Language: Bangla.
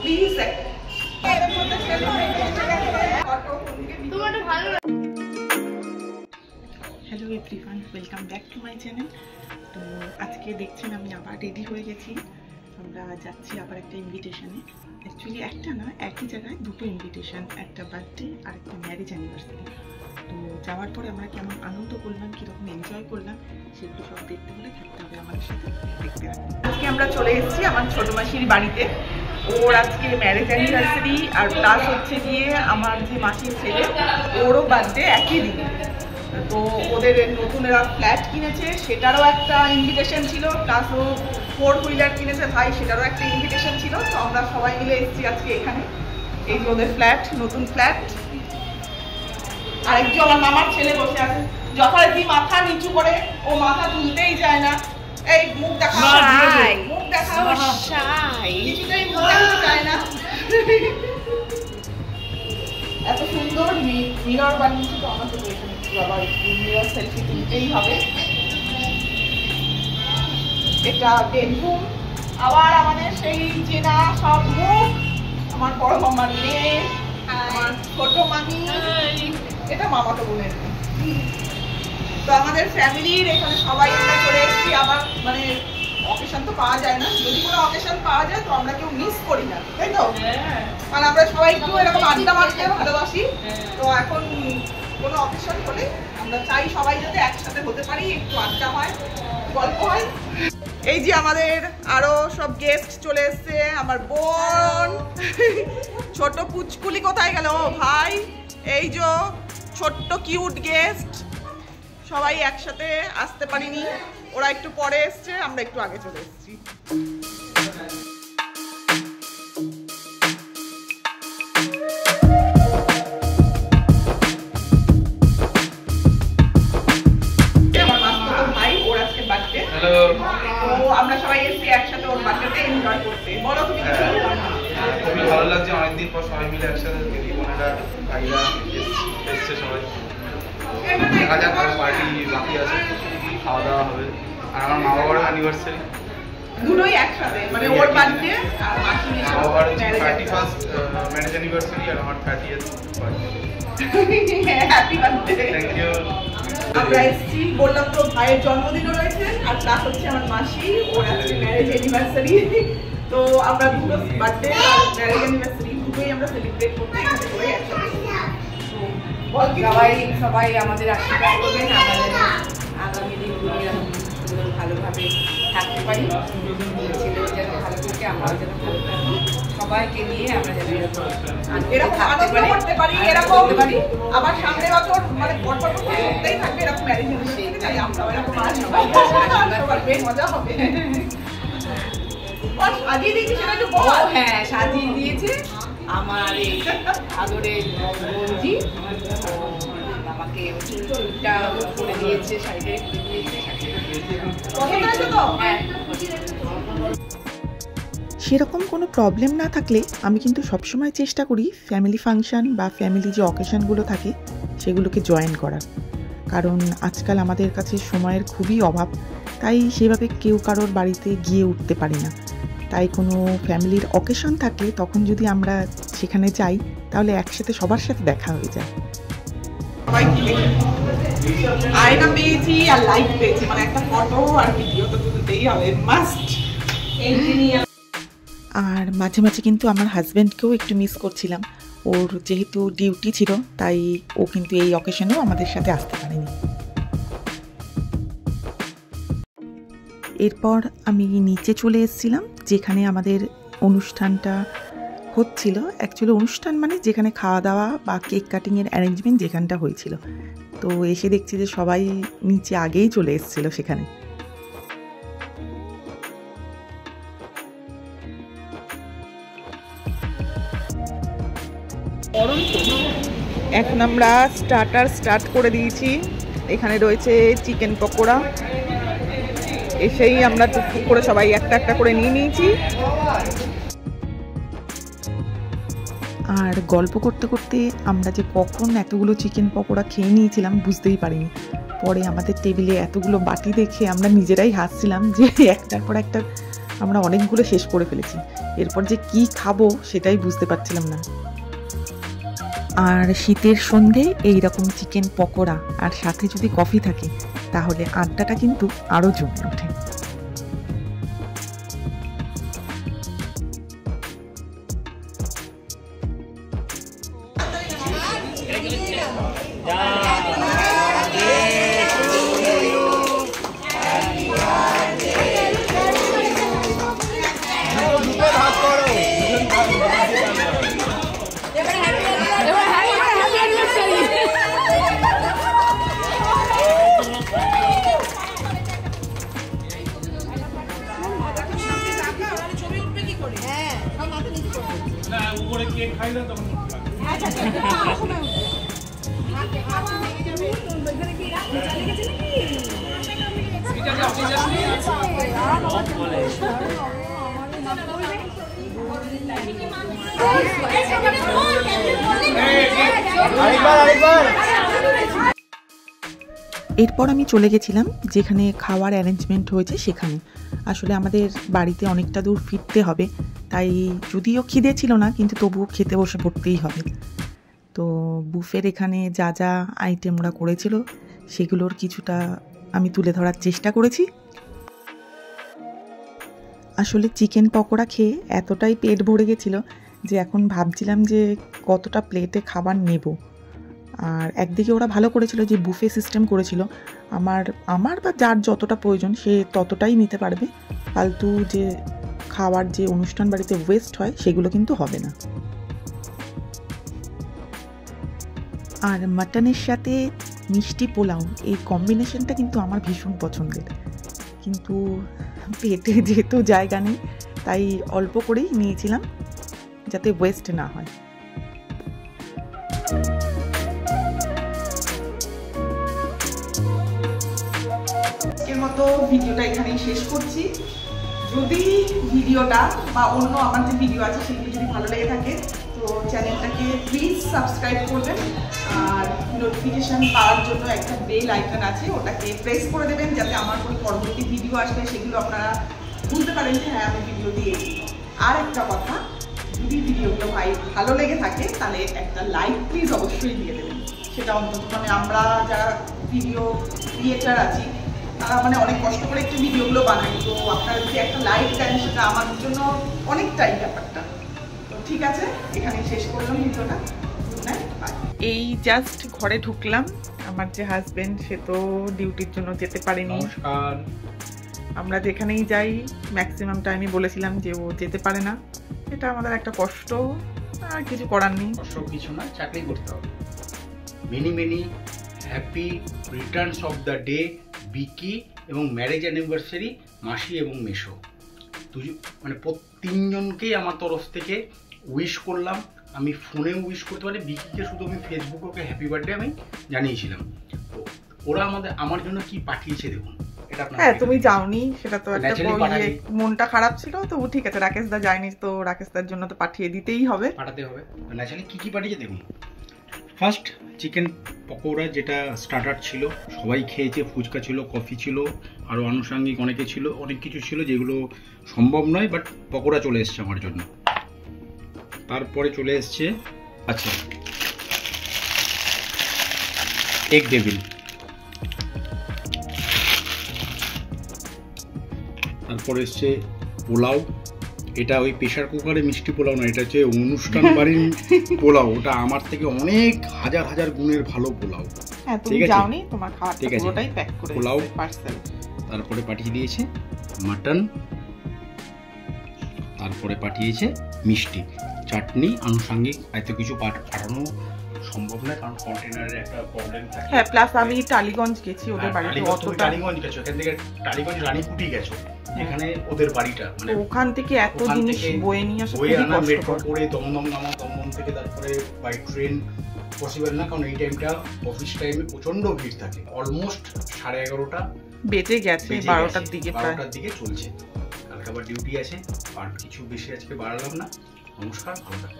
Please hello everyone, welcome back to my channel. তো আজকে দেখছেন আমি আবার রেডি হয়ে গেছি। আমরা যাচ্ছি আবার একটা ইনভিটেশনে। অ্যাকচুয়ালি একটা না, একই জায়গায় দুটো ইনভিটেশন, একটা বার্থডে আর একটা ম্যারেজ অ্যানিভার্সারি। তো যাওয়ার পরে আমরা কেমন আনন্দ করলাম, কীরকম এনজয় করলাম, সেগুলো সব দেখতে হলে থাকতে হবে আমাদের সাথে, দেখতে হবে। আজকে আমরা চলে এসেছি আমার ছোটো মাসির বাড়িতে। ওর আজকে ম্যারেজ অ্যানিভার্সারি আর প্লাস হচ্ছে গিয়ে আমার যে মাসির ছেলে, ওরও বার্থডে একই দিনে। তো ওদের নতুন এরা ফ্ল্যাট কিনেছে, সেটারও একটা ইনভিটেশন ছিল, প্লাস ও 4 হুইলার কিনেছে ভাই, সেটারও একটা ইনভিটেশন ছিল। তো আমরা সবাই মিলে এসেছি আজকে এখানে। এই যে ওদের ফ্ল্যাট, নতুন ফ্ল্যাট। আরেকজন আমার মামার ছেলে বসে আছে, যথারীতি মাথা নিচু করে, ও মাথা তুলতেই যায় না। এই মুখ দেখা, মুখ দেখা, কিছুতেই মুখ দেখাতে চায় না। এত সুন্দর মিরর বানিয়েছি, তো আমাকে আবার মিরর সেলফি তুলতেই হবে। এটা বেডরুম, আবার আমাদের সেই চেনা সব মুখ, আমার বড় মামার মেয়ে, আমার ছোট মামি, এটা মামাতো বোনের। তো আমাদের ফ্যামিলির এখানে সবাই আমরা চলে এসেছি। আবার মানে অকেশন তো পাওয়া যায় না, যদি কোনো অকেশন পাওয়া যায় তো আমরা কেউ মিস করি না, তাই তো? মানে আমরা সবাই একটু এরকম আড্ডা মারতে ভালোবাসি। তো এখন কোনো অকেশন হলে আমরা চাই সবাই যাতে একসাথে হতে পারি, একটু আড্ডা হয়, গল্প হয়। এই যে আমাদের আরো সব গেস্ট চলে এসছে। আমার বোন, ছোট পুচকুলি কোথায় গেল? ও ভাই, এই যে ছোট্ট কিউট গেস্ট, সবাই একসাথে আসতে পারিনি, ওরা একটু পরে এসছে, আমরা একটু আগে চলে এসেছি। আমরা সবাই এসেছি একসাথে ওর বার্থডেতে এনজয় করতে। বলো তুমি কিছু? খুবই ভালো লাগছে, অনেকদিন পর সবাই মিলে একসাথে দিদি বোনেরা ভাইরা এসছে সবাই। দেখা যাক, আর পার্টি বাকি আছে, খাওয়া দাওয়া হবে। আর আমার মা বাবার অ্যানিভার্সারি, দুটোই একসাথে, মানে ওর বার্থডে আর মাসির মা বাবার 31st ম্যারেজ অ্যানিভার্সারি আর আমার 30th birthday. Happy birthday. Thank you. আমরা এসেছি, বললাম তো ভাইয়ের জন্মদিনও রয়েছে, আর প্লাস হচ্ছে আমার মাসি, ওর আজকে ম্যারেজ অ্যানিভার্সারি। তো আমরা দুটো বার্থডে আর ম্যারেজ অ্যানিভার্সারি দুটোই আমরা সেলিব্রেট করতে এখানে সবাই একসাথে। সবাই আমাদের আশীর্বাদ করবেন, আমাদের আগামী দিনগুলো এরকম সুন্দর ভালোভাবে থাকতে পারি, ছেলেও যেন ভালো থাকে, আমরাও যেন ভালো থাকি, সবাইকে নিয়ে আমরা যেন এরকম আনন্দ করতে পারি, এরকম আবার সামনে বছর মানে পরপর করতেই থাকবে এরকম ম্যারেজ অ্যানিভার্সারি। তাই আমরা এরকম সবাই মজা হবে। সাজিয়ে দিয়েছি, সেটা একটু বল। হ্যাঁ, সাজিয়ে দিয়েছে আমার এই আদরের বোনজি, আমাকে চুলটা করে দিয়েছে, সাইডে করে দিয়েছে। হ্যাঁ, সেরকম কোনো প্রবলেম না থাকলে আমি কিন্তু সবসময় চেষ্টা করি ফ্যামিলি ফাংশন বা ফ্যামিলি যে অকেশনগুলো থাকে সেগুলোকে জয়েন করার। কারণ আজকাল আমাদের কাছে সময়ের খুবই অভাব, তাই সেভাবে কেউ কারোর বাড়িতে গিয়ে উঠতে পারি না। তাই কোনো ফ্যামিলির অকেশন থাকলে তখন যদি আমরা সেখানে যাই, তাহলে একসাথে সবার সাথে দেখা হয়ে যায়। আয়না পেয়েছি আর লাইট পেয়েছি, মানে একটা ফটো আর ভিডিও তো তুলতেই হবে, মাস্ট। আর মাঝে মাঝে কিন্তু আমার হাজব্যান্ডকেও একটু মিস করছিলাম। ওর যেহেতু ডিউটি ছিল, তাই ও কিন্তু এই অকেশনেও আমাদের সাথে আসতে পারেনি। এরপর আমি নিচে চলে এসেছিলাম, যেখানে আমাদের অনুষ্ঠানটা হচ্ছিল। অ্যাকচুয়ালি অনুষ্ঠান মানে যেখানে খাওয়া দাওয়া বা কেক কাটিংয়ের অ্যারেঞ্জমেন্ট যেখানটা হয়েছিল। তো এসে দেখছি যে সবাই নিচে আগেই চলে এসেছিল সেখানে। এখন আমরা স্টার্ট করে দিয়েছি। এখানে রয়েছে চিকেন পকোড়া, এসেই আমরা টুকটুক করে সবাই একটা একটা করে নিয়ে নিয়েছি। আর গল্প করতে করতে আমরা যে কখন এতগুলো চিকেন পকোড়া খেয়ে নিয়েছিলাম বুঝতেই পারিনি। পরে আমাদের টেবিলে এতগুলো বাটি দেখে আমরা নিজেরাই হাসছিলাম যে একটার পর একটা আমরা অনেকগুলো শেষ করে ফেলেছি। এরপর যে কি খাবো সেটাই বুঝতে পারছিলাম না। আর শীতের সন্ধে এইরকম চিকেন পকোড়া আর সাথে যদি কফি থাকে তাহলে আড্ডাটা কিন্তু আরও জমে ওঠে। এরপর আমি চলে গেছিলাম যেখানে খাওয়ার অ্যারেঞ্জমেন্ট হয়েছে সেখানে। আসলে আমাদের বাড়িতে অনেকটা দূর ফিরতে হবে, তাই যদিও খিদে ছিল না কিন্তু তবুও খেতে বসে পড়তেই হবে। তো বুফের এখানে যা যা আইটেম ওরা করেছিল সেগুলোর কিছুটা আমি তুলে ধরার চেষ্টা করেছি। আসলে চিকেন পকোড়া খেয়ে এতটাই পেট ভরে গেছিলো যে এখন ভাবছিলাম যে কতটা প্লেটে খাবার নেব। আর একদিকে ওরা ভালো করেছিল যে বুফে সিস্টেম করেছিল, আমার বা যার যতটা প্রয়োজন সে ততটাই নিতে পারবে, ফালতু যে খাবার যে অনুষ্ঠান বাড়িতে ওয়েস্ট হয় সেগুলো কিন্তু হবে না। আর মাটনের সাথে মিষ্টি পোলাও এই কম্বিনেশনটা কিন্তু আমার ভীষণ পছন্দের, কিন্তু পেটে যেহেতু জায়গা নেই তাই অল্প করেই নিয়েছিলাম যাতে ওয়েস্ট না হয়। এর মতো ভিডিওটা এখানেই শেষ করছি। যদি ভিডিওটা বা অন্য আমার যে ভিডিও আছে সেগুলো যদি ভালো লেগে থাকে তো চ্যানেলটাকে প্লিজ সাবস্ক্রাইব করবেন, আর নোটিফিকেশান পাওয়ার জন্য একটা বেল আইকন আছে ওটাকে প্রেস করে দেবেন যাতে আমার কোনো পরবর্তী ভিডিও আসলে সেগুলো আপনারা বুঝতে পারেন যে হ্যাঁ আমি ভিডিও দিয়েছি। আর একটা কথা, যদি ভিডিওগুলো ভালো লেগে থাকে তাহলে একটা লাইক প্লিজ অবশ্যই দিয়ে দেবেন। সেটা অন্তত মানে আমরা যারা ভিডিও ক্রিয়েটার আছি তারা মানে অনেক কষ্ট করে একটু ভিডিওগুলো বানাই, তো আপনারা যদি একটা লাইক দেন সেটা আমার জন্য অনেকটাই ব্যাপারটা। তো ঠিক আছে, এখানে শেষ করলাম ভিডিওটা। Good night, bye. এই জাস্ট ঘরে ঢুকলাম, আমার যে হাজবেন্ড সে তো ডিউটির জন্য যেতে পারেনি। নমস্কার। আমরা যেখানেই যাই ম্যাক্সিমাম টাইমই বলেছিলাম যে ও যেতে পারে না, এটা আমাদের একটা কষ্ট, আর কিছু করার নেই। কষ্ট কিছু না, চাকরি করতে হবে। Many happy returns of the day Vicky এবং ম্যারেজ অ্যানিভার্সারি মাসি এবং মেশো, মানে তিনজনকেই আমার তরফ থেকে উইশ করলাম। আমি ফোনে উইশ করতে পারি, বিকিকে শুধু আমি ফেসবুকে ওকে হ্যাপি বার্থডে আমি জানিয়েছিলাম। ওরা আমার জন্য কি পাঠিয়েছে দেখুন। হ্যাঁ তুমি যাওনি, সেটা তো একটা মনটা খারাপ ছিল, তো ঠিক আছে রাকেশ দা যায়নি তো রাকেশ দার জন্য তো পাঠিয়ে দিতেই হবে, পাঠাতে হবে। ন্যাচারালি কি পাঠিয়েছে দেখুন। ফার্স্ট চিকেন পকোড়া, যেটা স্টার্টার ছিল, সবাই খেয়েছে, ফুচকা ছিল, কফি ছিল, আরও আনুষঙ্গিক অনেক কিছু ছিল যেগুলো সম্ভব নয়, বাট পকোড়া চলে এসছে আমার জন্য। তারপরে চলে এসছে আচ্ছা এগ ডেভিল, তারপরে এসছে পোলাও। এটা ওই প্রেশার কুকারে মিষ্টি পোলাও না, এটা হচ্ছে অনুষ্ঠান বাড়ির পোলাও। ওটা আমার থেকে অনেক হাজার গুণের ভালো পোলাও। ঠিক আছে, তোমার খাবারটা পুরোটাই প্যাক করে পোলাও পার্সেল। তারপরে পাঠিয়ে দিয়েছে মাটন, তারপরে পাঠিয়েছে মিষ্টি, চাটনি, আনুষঙ্গিক এত কিছু পাঠানো সম্ভব নয় কারণ কন্টেনারের একটা প্রবলেম থাকে। হ্যাঁ, প্লাস আমি টালিগঞ্জ গেছি ওদের বাড়িতে। টালিগঞ্জ গেছো, এখান থেকে টালিগঞ্জ রানীকুটি গেছো, এখানে ওদের বাড়িটা, মানে ওখান থেকে এত জিনিস বয়ে নিয়ে আসা খুবই মেট্রো কষ্টকর। করে দমদম নামা, দমদম থেকে তারপরে বাই ট্রেন পসিবল না, কারণ এই টাইমটা অফিস টাইমে প্রচন্ড ভিড় থাকে। অলমোস্ট 11:30 বেজে গেছে, 12টার দিকে, 12টার দিকে চলছে। কালকে আবার ডিউটি আছে, আর কিছু বেশি আজকে বাড়ালাম না। নমস্কার, ভালো থাকুন।